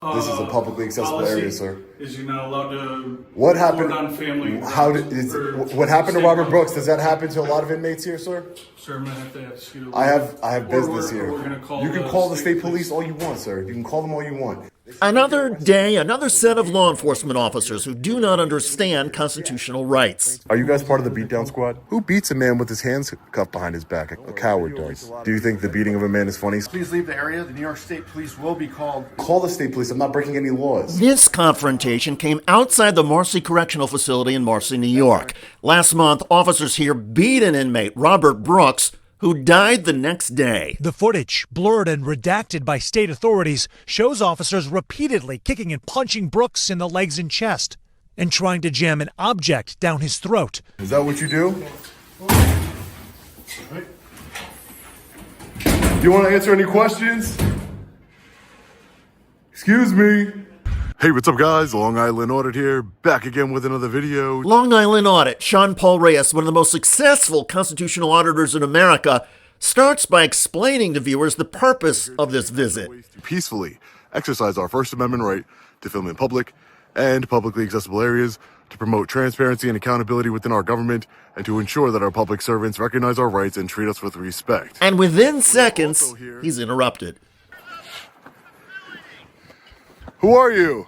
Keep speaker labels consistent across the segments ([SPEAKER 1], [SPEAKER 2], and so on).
[SPEAKER 1] This is a publicly accessible area, sir.
[SPEAKER 2] Is you're not allowed to
[SPEAKER 1] What happened?
[SPEAKER 2] on family.
[SPEAKER 1] What happened to Robert Brooks? Does that happen to a lot of inmates here, sir?
[SPEAKER 2] Sir, I'm gonna have to ask you.
[SPEAKER 1] I have business here.
[SPEAKER 2] We're gonna call
[SPEAKER 1] you can call the state police all you want, sir. You can call them all you want.
[SPEAKER 3] Another day, another set of law enforcement officers who do not understand constitutional rights.
[SPEAKER 1] Are you guys part of the beatdown squad? Who beats a man with his hands cuffed behind his back? A coward does. Do you think the beating of a man is funny?
[SPEAKER 4] Please leave the area. The New York State Police will be called.
[SPEAKER 1] Call the state police. I'm not breaking any laws.
[SPEAKER 3] This confrontation came outside the Marcy Correctional Facility in Marcy, New York. Last month, officers here beat an inmate, Robert Brooks, who died the next day.
[SPEAKER 5] The footage, blurred and redacted by state authorities, shows officers repeatedly kicking and punching Brooks in the legs and chest and trying to jam an object down his throat.
[SPEAKER 1] Is that what you do? Do you want to answer any questions? Excuse me. Hey, what's up, guys? Long Island Audit here, back again with another video.
[SPEAKER 3] Long Island Audit, Paul Reyes, one of the most successful constitutional auditors in America, starts by explaining to viewers the purpose of this visit.
[SPEAKER 1] Peacefully exercise our First Amendment right to film in public and publicly accessible areas, to promote transparency and accountability within our government, and to ensure that our public servants recognize our rights and treat us with respect.
[SPEAKER 3] And within seconds, he's interrupted.
[SPEAKER 1] Who are you?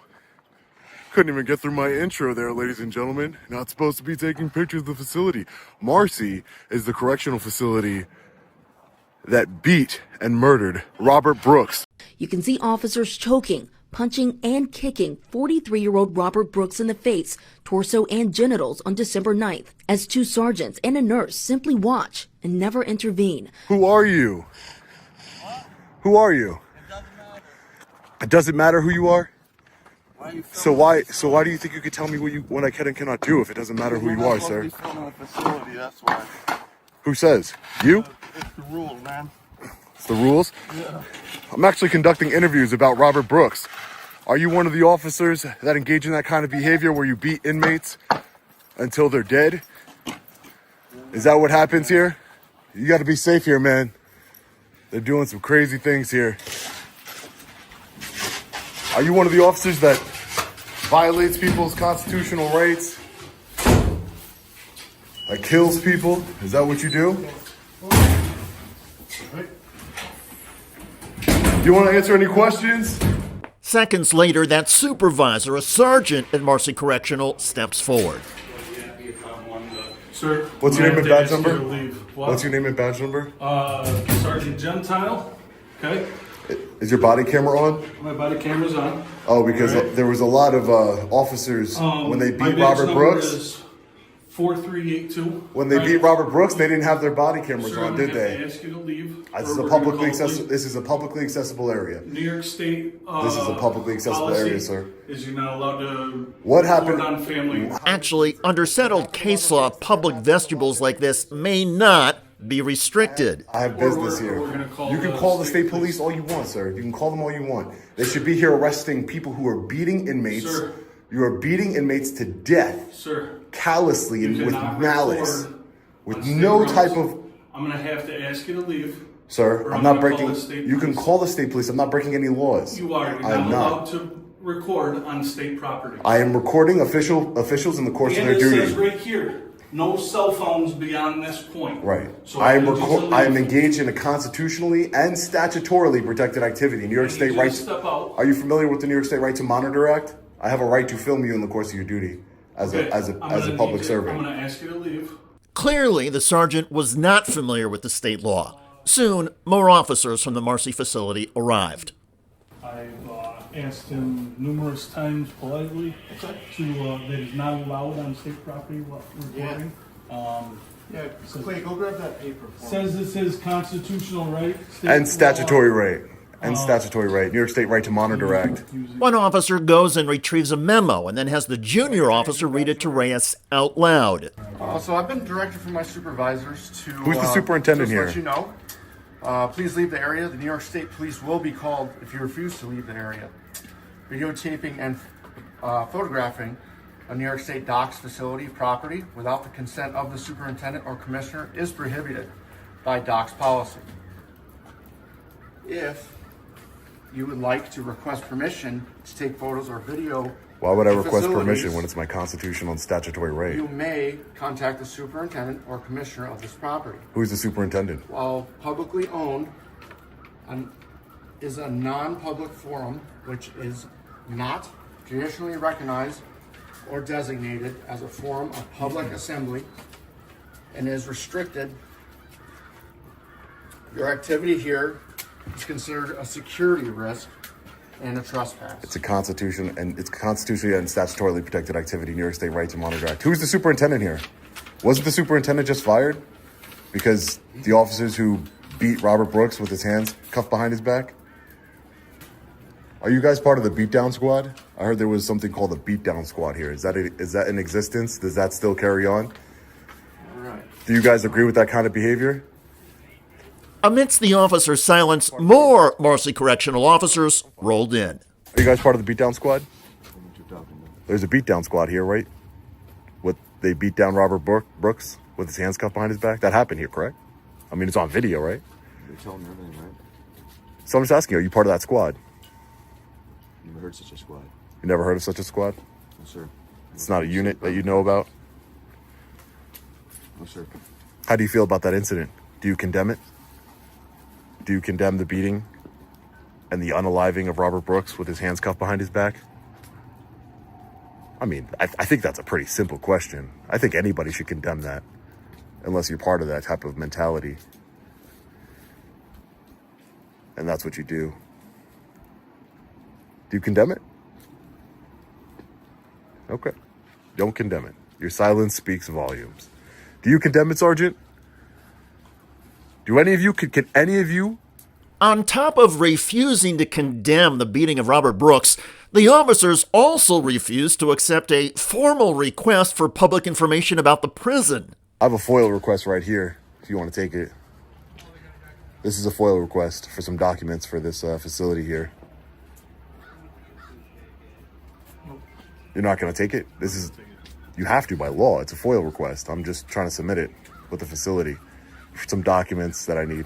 [SPEAKER 1] Couldn't even get through my intro there, ladies and gentlemen. Not supposed to be taking pictures of the facility. Marcy is the correctional facility that beat and murdered Robert Brooks.
[SPEAKER 6] You can see officers choking, punching, and kicking 43-year-old Robert Brooks in the face, torso, and genitals on December 9th, as two sergeants and a nurse simply watch and never intervene.
[SPEAKER 1] Who are you? Who are you? It doesn't matter who you are? So why do you think you could tell me what I can and cannot do if it doesn't matter who you are, sir?
[SPEAKER 4] Facility, that's why.
[SPEAKER 1] Who says? You?
[SPEAKER 4] It's the rules, man.
[SPEAKER 1] It's the rules?
[SPEAKER 4] Yeah.
[SPEAKER 1] I'm actually conducting interviews about Robert Brooks. Are you one of the officers that engage in that kind of behavior where you beat inmates until they're dead? Is that what happens here? You got to be safe here, man. They're doing some crazy things here. Are you one of the officers that violates people's constitutional rights? That kills people? Is that what you do? Do you want to answer any questions?
[SPEAKER 3] Seconds later, that supervisor, a sergeant at Marcy Correctional, steps forward.
[SPEAKER 2] Sir,
[SPEAKER 1] What's your name and badge number?
[SPEAKER 2] What?
[SPEAKER 1] What's your name and badge number?
[SPEAKER 2] Sergeant Gentile. Okay.
[SPEAKER 1] Is your body camera on?
[SPEAKER 2] My body camera's on.
[SPEAKER 1] Oh, because
[SPEAKER 2] Right.
[SPEAKER 1] there was a lot of officers when they
[SPEAKER 2] My
[SPEAKER 1] beat
[SPEAKER 2] badge
[SPEAKER 1] Robert
[SPEAKER 2] number
[SPEAKER 1] Brooks.
[SPEAKER 2] is 4382.
[SPEAKER 1] When they beat Robert Brooks, they didn't have their body cameras
[SPEAKER 2] Sir,
[SPEAKER 1] on,
[SPEAKER 2] I'm
[SPEAKER 1] did
[SPEAKER 2] gonna have
[SPEAKER 1] they?
[SPEAKER 2] to ask you to leave.
[SPEAKER 1] This is
[SPEAKER 2] or
[SPEAKER 1] a
[SPEAKER 2] we're gonna
[SPEAKER 1] publicly
[SPEAKER 2] call
[SPEAKER 1] accessible. This is a publicly accessible area.
[SPEAKER 2] New York State.
[SPEAKER 1] This is a publicly accessible
[SPEAKER 2] policy
[SPEAKER 1] area, sir.
[SPEAKER 2] Is you're not allowed to.
[SPEAKER 1] What happened-
[SPEAKER 2] report on family.
[SPEAKER 3] Actually, under settled case law, public vestibules like this may not be restricted.
[SPEAKER 1] I have business
[SPEAKER 2] we're
[SPEAKER 1] here.
[SPEAKER 2] gonna call
[SPEAKER 1] You can
[SPEAKER 2] the
[SPEAKER 1] call the
[SPEAKER 2] state
[SPEAKER 1] state police all you want, sir. You can call them all you want. They should be here arresting people who are beating inmates.
[SPEAKER 2] Sir.
[SPEAKER 1] You are beating inmates to death,
[SPEAKER 2] Sir.
[SPEAKER 1] callously and
[SPEAKER 2] You
[SPEAKER 1] with
[SPEAKER 2] cannot
[SPEAKER 1] malice,
[SPEAKER 2] record
[SPEAKER 1] with
[SPEAKER 2] on state
[SPEAKER 1] no
[SPEAKER 2] roads.
[SPEAKER 1] type of.
[SPEAKER 2] I'm gonna have to ask you to leave.
[SPEAKER 1] Sir,
[SPEAKER 2] Or
[SPEAKER 1] I'm
[SPEAKER 2] I'm
[SPEAKER 1] not
[SPEAKER 2] gonna call
[SPEAKER 1] breaking.
[SPEAKER 2] the state
[SPEAKER 1] You can
[SPEAKER 2] police.
[SPEAKER 1] call the state police. I'm not breaking any laws.
[SPEAKER 2] You are. You're
[SPEAKER 1] I am
[SPEAKER 2] not allowed
[SPEAKER 1] not.
[SPEAKER 2] to record on state property.
[SPEAKER 1] I am recording officials in the course of
[SPEAKER 2] And
[SPEAKER 1] their
[SPEAKER 2] it says
[SPEAKER 1] duty.
[SPEAKER 2] right here, no cell phones beyond this point.
[SPEAKER 1] Right.
[SPEAKER 2] So
[SPEAKER 1] I am
[SPEAKER 2] need you to
[SPEAKER 1] I am
[SPEAKER 2] leave.
[SPEAKER 1] engaged in a constitutionally and statutorily protected activity. New York
[SPEAKER 2] I need
[SPEAKER 1] State
[SPEAKER 2] you
[SPEAKER 1] right.
[SPEAKER 2] to step out.
[SPEAKER 1] Are you familiar with the New York State Right to Monitor Act? I have a right to film you in the course of your duty as
[SPEAKER 2] Okay,
[SPEAKER 1] a
[SPEAKER 2] I'm gonna
[SPEAKER 1] public
[SPEAKER 2] need
[SPEAKER 1] servant.
[SPEAKER 2] I'm gonna ask you to leave.
[SPEAKER 3] Clearly, the sergeant was not familiar with the state law. Soon, more officers from the Marcy facility arrived.
[SPEAKER 2] I've asked him numerous times politely to that is not allowed on state property while recording.
[SPEAKER 4] Yeah, Clay, go grab that paper for me.
[SPEAKER 2] Says this is constitutional right. state
[SPEAKER 1] And
[SPEAKER 2] law.
[SPEAKER 1] statutory right. And statutory right. New York State Right to Monitor Act.
[SPEAKER 3] One officer goes and retrieves a memo and then has the junior officer read it to Reyes out loud.
[SPEAKER 4] So I've been directed from my supervisors to.
[SPEAKER 1] Who's the superintendent
[SPEAKER 4] just
[SPEAKER 1] here?
[SPEAKER 4] Let you know. Please leave the area. The New York State Police will be called if you refuse to leave the area. Videotaping and photographing a New York State docks facility property without the consent of the superintendent or commissioner is prohibited by docks policy. If you would like to request permission to take photos or video.
[SPEAKER 1] Why would I
[SPEAKER 4] of
[SPEAKER 1] request
[SPEAKER 4] facilities,
[SPEAKER 1] permission when it's my constitutional and statutory right?
[SPEAKER 4] you may contact the superintendent or commissioner of this property.
[SPEAKER 1] Who's the superintendent?
[SPEAKER 4] While publicly owned is a non-public forum, which is not traditionally recognized or designated as a forum of public assembly and is restricted. Your activity here is considered a security risk and a trespass.
[SPEAKER 1] It's constitutionally and statutorily protected activity, New York State Right to Monitor Act. Who's the superintendent here? Wasn't the superintendent just fired because the officers who beat Robert Brooks with his hands cuffed behind his back? Are you guys part of the beatdown squad? I heard there was something called the beatdown squad here. Is that in existence? Does that still carry on?
[SPEAKER 4] All right.
[SPEAKER 1] Do you guys agree with that kind of behavior?
[SPEAKER 3] Amidst the officer's silence, more Marcy Correctional officers rolled in.
[SPEAKER 1] Are you guys part of the beatdown squad? There's a beatdown squad here, right? They beat down Robert Brooks with his hands cuffed behind his back? That happened here, correct? I mean, it's on video, right?
[SPEAKER 7] They're telling me everything, right?
[SPEAKER 1] So I'm just asking you, are you part of that squad?
[SPEAKER 7] Never heard such a squad.
[SPEAKER 1] You never heard of such a squad?
[SPEAKER 7] No, sir.
[SPEAKER 1] It's not a unit that you know about?
[SPEAKER 7] No, sir.
[SPEAKER 1] How do you feel about that incident? Do you condemn it? Do you condemn the beating and the unaliving of Robert Brooks with his hands cuffed behind his back? I mean, I think that's a pretty simple question. I think anybody should condemn that, unless you're part of that type of mentality. And that's what you do. Do you condemn it? Okay. Don't condemn it. Your silence speaks volumes. Do you condemn it, Sergeant? Do any of you, can any of you?
[SPEAKER 3] On top of refusing to condemn the beating of Robert Brooks, the officers also refused to accept a formal request for public information about the prison.
[SPEAKER 1] I have a FOIL request right here, if you want to take it. This is a FOIL request for some documents for this facility here. You're not going to take it? You have to by law. It's a FOIL request. I'm just trying to submit it with the facility for some documents that I need.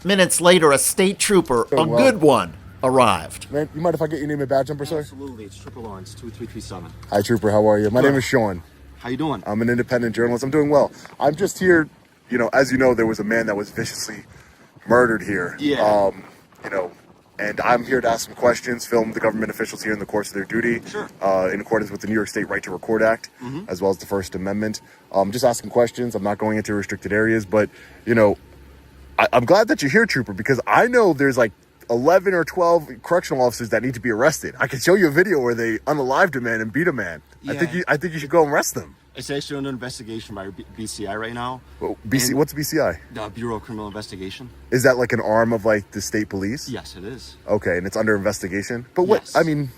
[SPEAKER 3] Minutes later, a state trooper, a good one, arrived.
[SPEAKER 1] Man, you mind if I get your name and badge number, sir?
[SPEAKER 7] Absolutely. It's Triple Lawrence, 2337.
[SPEAKER 1] Hi, Trooper. How are you? My name is Sean.
[SPEAKER 7] How you doing?
[SPEAKER 1] I'm an independent journalist. I'm doing well. I'm just here, as you know, there was a man that was viciously murdered here.
[SPEAKER 7] Yeah.
[SPEAKER 1] And I'm here to ask some questions, film the government officials here in the course of their duty,
[SPEAKER 7] Sure.
[SPEAKER 1] In accordance with the New York State Right to Record Act, as well as the First Amendment. Just asking questions. I'm not going into restricted areas, but, I'm glad that you're here, Trooper, because I know there's like 11 or 12 correctional officers that need to be arrested. I can show you a video where they unalived a man and beat a man.
[SPEAKER 7] Yeah.
[SPEAKER 1] I think you should go and arrest them.
[SPEAKER 7] It's actually under investigation by BCI right now.
[SPEAKER 1] Well, what's BCI?
[SPEAKER 7] The Bureau of Criminal Investigation.
[SPEAKER 1] Is that like an arm of like the state police?
[SPEAKER 7] Yes, it is.
[SPEAKER 1] Okay, and it's under investigation. But what?
[SPEAKER 7] Yes.
[SPEAKER 1] I mean,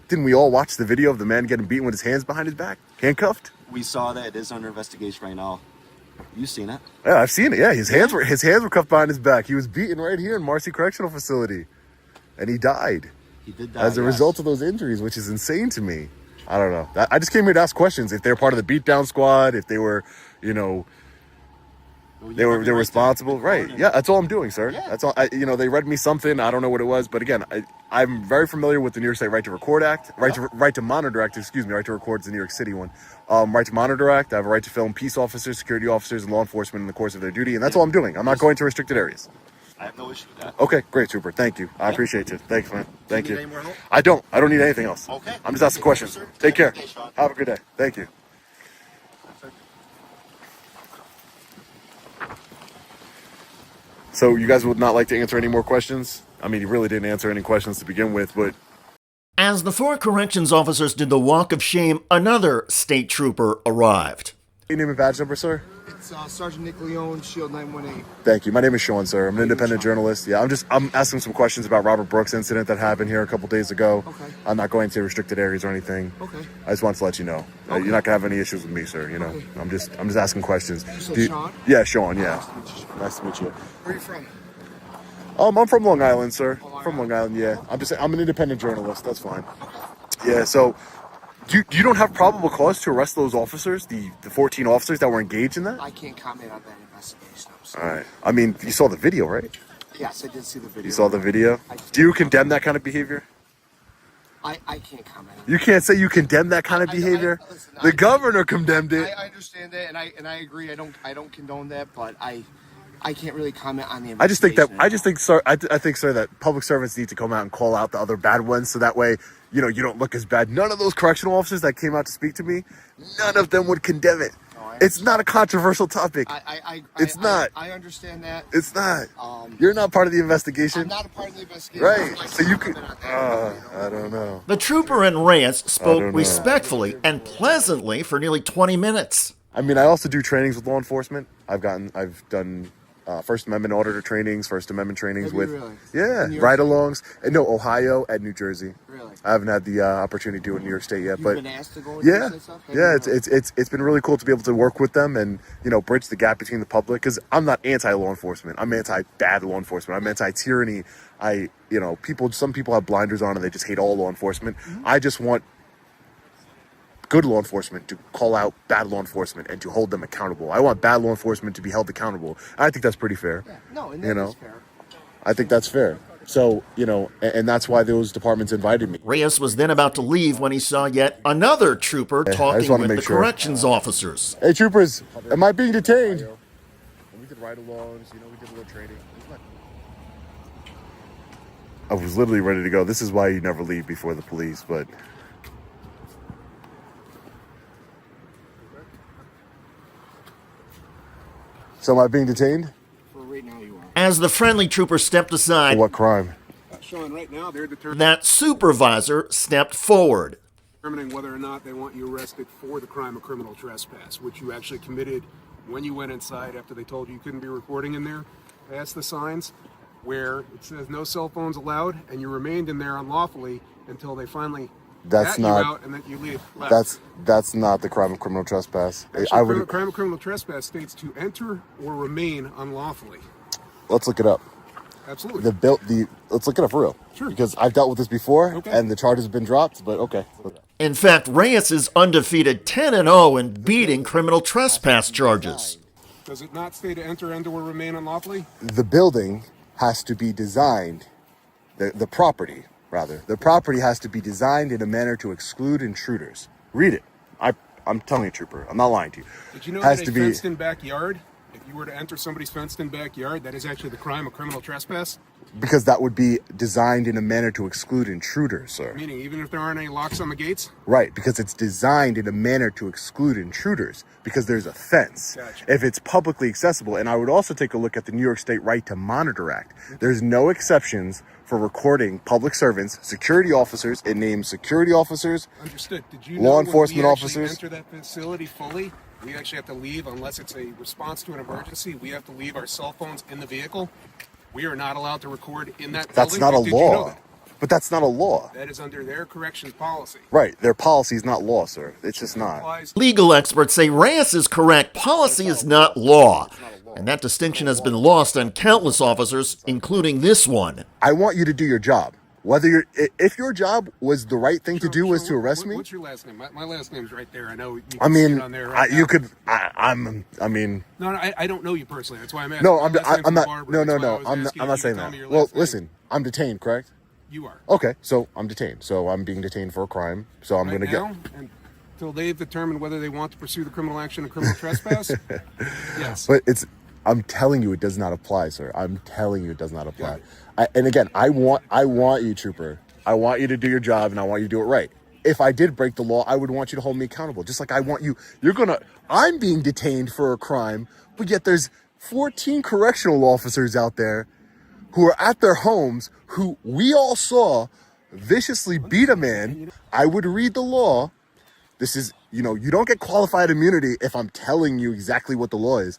[SPEAKER 1] didn't we all watch the video of the man getting beaten with his hands behind his back, handcuffed?
[SPEAKER 7] We saw that it is under investigation right now. You've seen it.
[SPEAKER 1] Yeah, I've seen it. Yeah, his hands were cuffed behind his back. He was beaten right here in Marcy Correctional Facility, and he died.
[SPEAKER 7] He did die
[SPEAKER 1] as a
[SPEAKER 7] yes.
[SPEAKER 1] result of those injuries, which is insane to me. I don't know. I just came here to ask questions. If they're part of the beatdown squad, if they were, they're responsible, right? Yeah, that's all I'm doing, sir.
[SPEAKER 7] Yeah.
[SPEAKER 1] That's all. They read me something. I don't know what it was, but again, I'm very familiar with the New York State Right to Record Act, Right to Monitor Act. Excuse me, Right to Record is the New York City one. Right to Monitor Act. I have a right to film peace officers, security officers, and law enforcement in the course of their duty, and that's all I'm doing. I'm not going to restricted areas.
[SPEAKER 7] I have no issue with that.
[SPEAKER 1] Okay, great, Trooper. Thank you. I appreciate you. Thanks, man. Thank
[SPEAKER 7] Do
[SPEAKER 1] you.
[SPEAKER 7] you need any more help?
[SPEAKER 1] I don't need anything else.
[SPEAKER 7] Okay.
[SPEAKER 1] I'm just asking questions.
[SPEAKER 7] Sir.
[SPEAKER 1] Take care.
[SPEAKER 7] Okay, Sean.
[SPEAKER 1] Have a good day. Thank you. So you guys would not like to answer any more questions? I mean, you really didn't answer any questions to begin with, but...
[SPEAKER 3] As the four corrections officers did the walk of shame, another state trooper arrived.
[SPEAKER 1] Your name and badge number, sir?
[SPEAKER 8] It's Sergeant Nick Leone, Shield 918.
[SPEAKER 1] Thank you. My name is Sean, sir. I'm an independent journalist. Yeah, I'm asking some questions about Robert Brooks' incident that happened here a couple days ago.
[SPEAKER 8] Okay.
[SPEAKER 1] I'm not going to restricted areas or anything.
[SPEAKER 8] Okay.
[SPEAKER 1] I just wanted to let you know.
[SPEAKER 8] Okay.
[SPEAKER 1] You're not gonna have any issues with me, sir.
[SPEAKER 8] Okay.
[SPEAKER 1] I'm just asking questions.
[SPEAKER 8] You said Sean?
[SPEAKER 1] Yeah, Sean. Yeah.
[SPEAKER 8] Nice to meet you.
[SPEAKER 1] Nice to meet you.
[SPEAKER 8] Where are you from?
[SPEAKER 1] I'm from Long Island, sir.
[SPEAKER 8] Long
[SPEAKER 1] From Long
[SPEAKER 8] Island.
[SPEAKER 1] Island, yeah. I'm an independent journalist. That's fine. Yeah. So, you don't have probable cause to arrest those officers, the 14 officers that were engaged in that?
[SPEAKER 8] I can't comment on that investigation. I'm
[SPEAKER 1] All right. I mean, you saw the video, right?
[SPEAKER 8] Yes, I did see the video.
[SPEAKER 1] You saw the video. Do you condemn that kind of behavior?
[SPEAKER 8] I can't comment.
[SPEAKER 1] You can't say you condemn that kind of behavior.
[SPEAKER 8] Listen,
[SPEAKER 1] The governor condemned it.
[SPEAKER 8] I understand that, and I agree. I don't condone that, but I can't really comment on the
[SPEAKER 1] I just think that
[SPEAKER 8] investigation.
[SPEAKER 1] sir, I think, sir, that public servants need to come out and call out the other bad ones, so that way, you know, you don't look as bad. None of those correctional officers that came out to speak to me, none of them would condemn it. It's not a controversial topic. It's not.
[SPEAKER 8] I understand that.
[SPEAKER 1] It's not. You're not part of the investigation.
[SPEAKER 8] I'm not a part of the investigation.
[SPEAKER 1] Right.
[SPEAKER 8] I
[SPEAKER 1] So you
[SPEAKER 8] can't
[SPEAKER 1] could.
[SPEAKER 8] comment on that,
[SPEAKER 1] I don't know.
[SPEAKER 3] The trooper and Reyes
[SPEAKER 1] don't
[SPEAKER 3] spoke
[SPEAKER 1] know.
[SPEAKER 3] respectfully and pleasantly for nearly 20 minutes.
[SPEAKER 1] I mean, I also do trainings with law enforcement. I've done First Amendment auditor trainings, First Amendment trainings
[SPEAKER 8] Have you
[SPEAKER 1] with,
[SPEAKER 8] really?
[SPEAKER 1] yeah,
[SPEAKER 8] In New York
[SPEAKER 1] ride-alongs. And no, Ohio and New Jersey.
[SPEAKER 8] Really?
[SPEAKER 1] I haven't had the opportunity to do it in New York State yet,
[SPEAKER 8] You've
[SPEAKER 1] but
[SPEAKER 8] been asked to go and
[SPEAKER 1] yeah,
[SPEAKER 8] do this stuff? Have
[SPEAKER 1] yeah,
[SPEAKER 8] you really?
[SPEAKER 1] it's been really cool to be able to work with them and, you know, bridge the gap between the public, because I'm not anti-law enforcement. I'm anti-bad law enforcement. I'm anti-tyranny. Some people have blinders on and they just hate all law enforcement. I just want good law enforcement to call out bad law enforcement and to hold them accountable. I want bad law enforcement to be held accountable. I think that's pretty fair.
[SPEAKER 8] Yeah, no, and
[SPEAKER 1] You
[SPEAKER 8] that
[SPEAKER 1] know.
[SPEAKER 8] is fair.
[SPEAKER 1] I think that's fair. So, you know, and that's why those departments invited me.
[SPEAKER 3] Reyes was then about to leave when he saw yet another trooper talking
[SPEAKER 1] wanna
[SPEAKER 3] with
[SPEAKER 1] make
[SPEAKER 3] the
[SPEAKER 1] sure.
[SPEAKER 3] corrections officers.
[SPEAKER 1] Hey, troopers, am I being detained? And we did ride-alongs, you know, we did a little training. I was literally ready to go. This is why you never leave before the police, but... So am I being detained?
[SPEAKER 8] For right now, you are.
[SPEAKER 3] As the friendly trooper stepped
[SPEAKER 1] For
[SPEAKER 3] aside,
[SPEAKER 1] what crime?
[SPEAKER 9] Sean, right now they're
[SPEAKER 3] that supervisor stepped forward.
[SPEAKER 9] determining whether or not they want you arrested for the crime of criminal trespass, which you actually committed when you went inside after they told you you couldn't be recording in there. Past the signs where it says no cell phones allowed, and you remained in there unlawfully until they finally
[SPEAKER 1] That's
[SPEAKER 9] got
[SPEAKER 1] not-
[SPEAKER 9] you out and then you left.
[SPEAKER 1] That's not the crime of criminal trespass.
[SPEAKER 9] Actually, crime of criminal trespass states to enter or remain unlawfully.
[SPEAKER 1] Let's look it up.
[SPEAKER 9] Absolutely.
[SPEAKER 1] Let's look it up for real.
[SPEAKER 9] Sure.
[SPEAKER 1] Because I've dealt with this before,
[SPEAKER 9] Okay.
[SPEAKER 1] and the charge has been dropped. But okay.
[SPEAKER 3] In fact, Reyes is undefeated 10-0 in beating criminal trespass charges.
[SPEAKER 9] Does it not state to enter or remain unlawfully?
[SPEAKER 1] The building has to be designed. The property has to be designed in a manner to exclude intruders. Read it. I'm telling you, trooper. I'm not lying to you.
[SPEAKER 9] Did you know
[SPEAKER 1] Has
[SPEAKER 9] that
[SPEAKER 1] to
[SPEAKER 9] a
[SPEAKER 1] be-
[SPEAKER 9] fenced-in backyard, if you were to enter somebody's fenced-in backyard, that is actually the crime of criminal trespass?
[SPEAKER 1] Because that would be designed in a manner to exclude intruders, sir.
[SPEAKER 9] Meaning, even if there aren't any locks on the gates?
[SPEAKER 1] Right, because it's designed in a manner to exclude intruders, because there's a fence.
[SPEAKER 9] Gotcha.
[SPEAKER 1] If it's publicly accessible, and I would also take a look at the New York State Right to Monitor Act. There's no exceptions for recording public servants, security officers. It names security officers.
[SPEAKER 9] Understood. Did you
[SPEAKER 1] Law
[SPEAKER 9] know when
[SPEAKER 1] enforcement
[SPEAKER 9] we actually
[SPEAKER 1] officers.
[SPEAKER 9] enter that facility fully, we actually have to leave unless it's a response to an emergency. We have to leave our cell phones in the vehicle. We are not allowed to record in that
[SPEAKER 1] That's
[SPEAKER 9] building.
[SPEAKER 1] not a
[SPEAKER 9] Did you know
[SPEAKER 1] law.
[SPEAKER 9] that?
[SPEAKER 1] But that's not a law.
[SPEAKER 9] That is under their corrections policy.
[SPEAKER 1] Right, their policy is not law, sir. It's just not.
[SPEAKER 9] Applies-
[SPEAKER 3] Legal experts say Reyes is correct. Policy is not law. And that distinction has been lost on countless officers, including this one.
[SPEAKER 1] I want you to do your job. If your job was the right thing to do was to arrest me.
[SPEAKER 9] What's your last name? My last name's right there. I know you can
[SPEAKER 1] I
[SPEAKER 9] see
[SPEAKER 1] mean,
[SPEAKER 9] it on there right
[SPEAKER 1] you
[SPEAKER 9] now.
[SPEAKER 1] could. I mean.
[SPEAKER 9] No, I don't know you personally. That's why I'm asking.
[SPEAKER 1] No,
[SPEAKER 9] My
[SPEAKER 1] I'm
[SPEAKER 9] last name's
[SPEAKER 1] not.
[SPEAKER 9] Barber.
[SPEAKER 1] No,
[SPEAKER 9] That's why I was
[SPEAKER 1] I'm not.
[SPEAKER 9] asking
[SPEAKER 1] I'm
[SPEAKER 9] if
[SPEAKER 1] not
[SPEAKER 9] you
[SPEAKER 1] saying
[SPEAKER 9] could tell
[SPEAKER 1] that.
[SPEAKER 9] me your
[SPEAKER 1] Well,
[SPEAKER 9] last name.
[SPEAKER 1] listen, I'm detained, correct?
[SPEAKER 9] You are.
[SPEAKER 1] Okay, so I'm detained. So I'm being detained for a crime. So I'm
[SPEAKER 9] Right
[SPEAKER 1] gonna
[SPEAKER 9] now, until they've determined whether they want to pursue the criminal action of criminal trespass. Yes.
[SPEAKER 1] But I'm telling you, it does not apply, sir. I'm telling you, it does not apply.
[SPEAKER 9] Got
[SPEAKER 1] And again, I want you, trooper. I want you to do your job, and I want you to do it right. If I did break the law, I would want you to hold me accountable. Just like I want you. I'm being detained for a crime, but yet there's 14 correctional officers out there who are at their homes who we all saw viciously beat a man. I would read the law. This is, you don't get qualified immunity if I'm telling you exactly what the law is.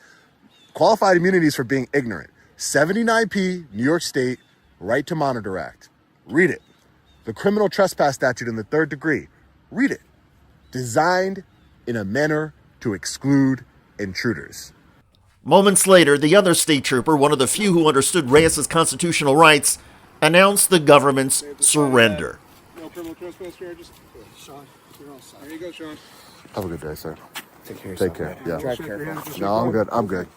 [SPEAKER 1] Qualified immunity is for being ignorant. 79P, New York State, Right to Monitor Act. Read it. The criminal trespass statute in the 3rd degree. Read it. Designed in a manner to exclude intruders.
[SPEAKER 3] Moments later, the other state trooper, one of the few who understood Reyes' constitutional rights, announced the government's surrender.
[SPEAKER 9] No criminal trespass charges.
[SPEAKER 8] Sean, you're all set.
[SPEAKER 9] There you go, Sean.
[SPEAKER 1] Have a good day, sir.
[SPEAKER 8] Take care.
[SPEAKER 1] Take care. Yeah.
[SPEAKER 8] Drive
[SPEAKER 9] Shake your
[SPEAKER 8] careful.
[SPEAKER 9] hand, just
[SPEAKER 1] No,
[SPEAKER 9] like
[SPEAKER 1] I'm
[SPEAKER 9] that.
[SPEAKER 1] good. I'm good.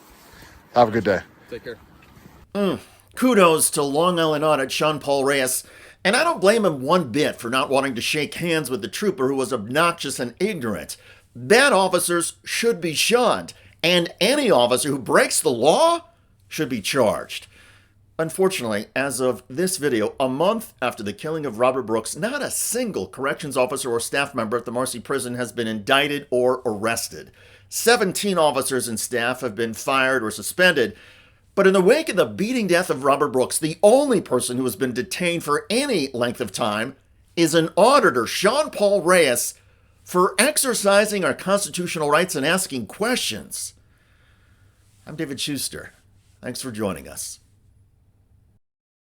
[SPEAKER 1] Have a good day.
[SPEAKER 10] Take care.
[SPEAKER 3] Kudos to Long Island Audit Sean Paul Reyes, and I don't blame him one bit for not wanting to shake hands with the trooper who was obnoxious and ignorant. Bad officers should be shunned, and any officer who breaks the law should be charged. Unfortunately, as of this video, a month after the killing of Robert Brooks, not a single corrections officer or staff member at the Marcy prison has been indicted or arrested. 17 officers and staff have been fired or suspended. But in the wake of the beating death of Robert Brooks, the only person who has been detained for any length of time is an auditor, Sean Paul Reyes, for exercising our constitutional rights and asking questions. I'm David Shuster. Thanks for joining us.